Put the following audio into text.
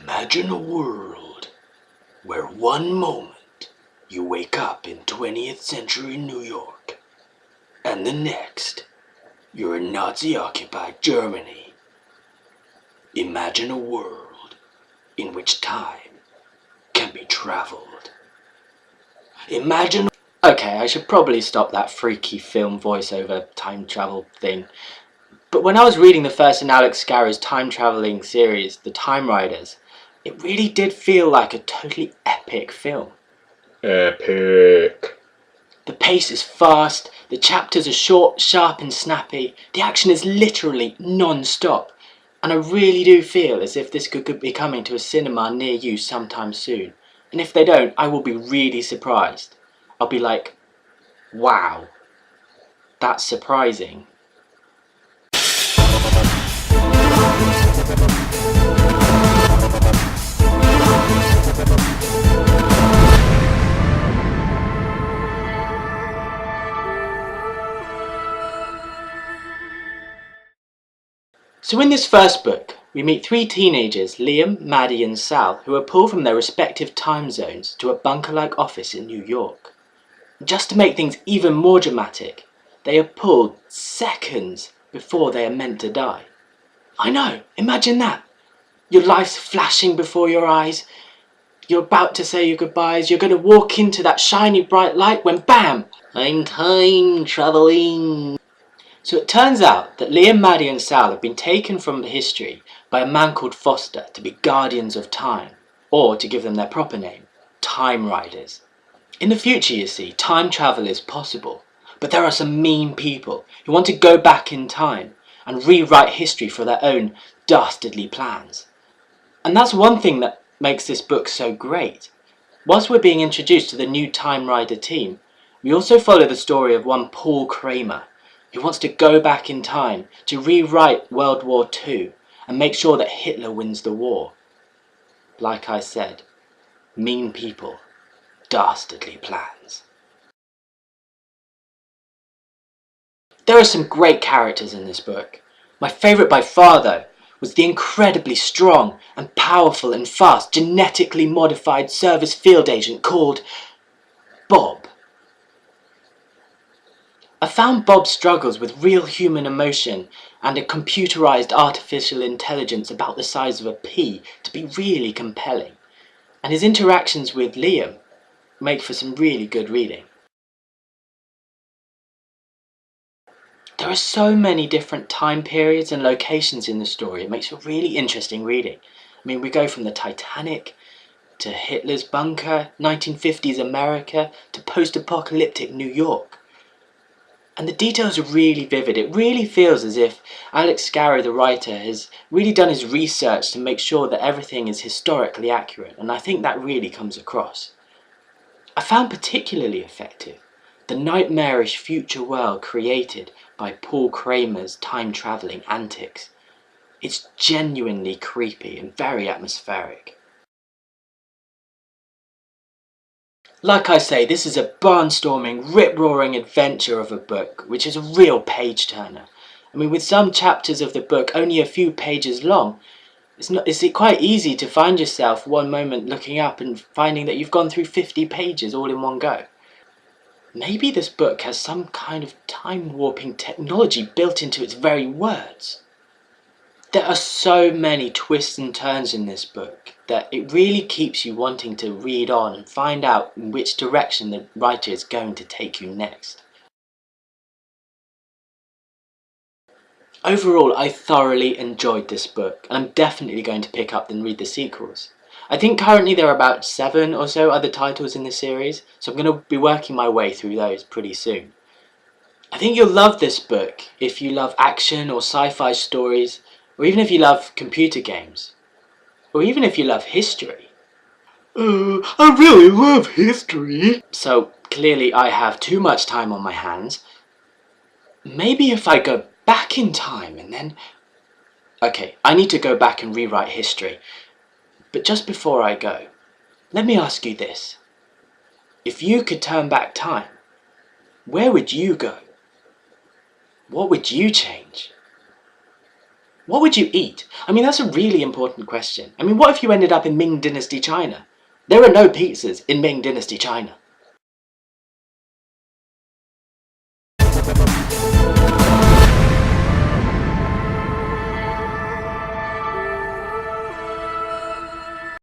Imagine a world where one moment you wake up in 20th century New York, and the next you're in Nazi-occupied Germany. Imagine a world in which time can be traveled. Imagine... Okay, I should probably stop that freaky film voiceover time travel thing. But when I was reading the first in Alex Scarrow's time travelling series, The Time Riders, it really did feel like a totally epic film. Epic. The pace is fast, the chapters are short, sharp and snappy, the action is literally non-stop, and I really do feel as if this could be coming to a cinema near you sometime soon. And if they don't, I will be really surprised. I'll be like, wow, that's surprising. So in this first book, we meet three teenagers, Liam, Maddie and Sal, who are pulled from their respective time zones to a bunker-like office in New York. Just to make things even more dramatic, they are pulled seconds before they are meant to die. I know, imagine that! Your life's flashing before your eyes, you're about to say your goodbyes, you're going to walk into that shiny bright light when BAM! I'm time travelling! So it turns out that Liam, Maddie and Sal have been taken from history by a man called Foster to be guardians of time, or to give them their proper name, Time Riders. In the future, you see, time travel is possible, but there are some mean people who want to go back in time and rewrite history for their own dastardly plans. And that's one thing that makes this book so great. Whilst we're being introduced to the new Time Rider team, we also follow the story of one Paul Kramer, who wants to go back in time to rewrite World War II and make sure that Hitler wins the war. Like I said, mean people, dastardly plans. There are some great characters in this book. My favourite by far, though, was the incredibly strong and powerful and fast genetically modified service field agent called Bob. I found Bob's struggles with real human emotion and a computerized artificial intelligence about the size of a pea to be really compelling, and his interactions with Liam make for some really good reading. There are so many different time periods and locations in the story, it makes for really interesting reading. I mean, we go from the Titanic to Hitler's bunker, 1950s America, to post-apocalyptic New York. And the details are really vivid. It really feels as if Alex Scarrow, the writer, has really done his research to make sure that everything is historically accurate, and I think that really comes across. I found particularly effective the nightmarish future world created by Paul Kramer's time-travelling antics. It's genuinely creepy and very atmospheric. Like I say, this is a barnstorming, rip-roaring adventure of a book, which is a real page-turner. I mean, with some chapters of the book only a few pages long, it's quite easy to find yourself one moment looking up and finding that you've gone through 50 pages all in one go. Maybe this book has some kind of time-warping technology built into its very words. There are so many twists and turns in this book that it really keeps you wanting to read on and find out in which direction the writer is going to take you next. Overall, I thoroughly enjoyed this book, and I'm definitely going to pick up and read the sequels. I think currently there are about 7 or so other titles in the series, so I'm going to be working my way through those pretty soon. I think you'll love this book if you love action or sci-fi stories, or even if you love computer games, or even if you love history. I really love history. So clearly I have too much time on my hands. Maybe if I go back in time and then... Okay, I need to go back and rewrite history. But just before I go, let me ask you this. If you could turn back time, where would you go? What would you change? What would you eat? I mean, that's a really important question. I mean, what if you ended up in Ming Dynasty China? There are no pizzas in Ming Dynasty China.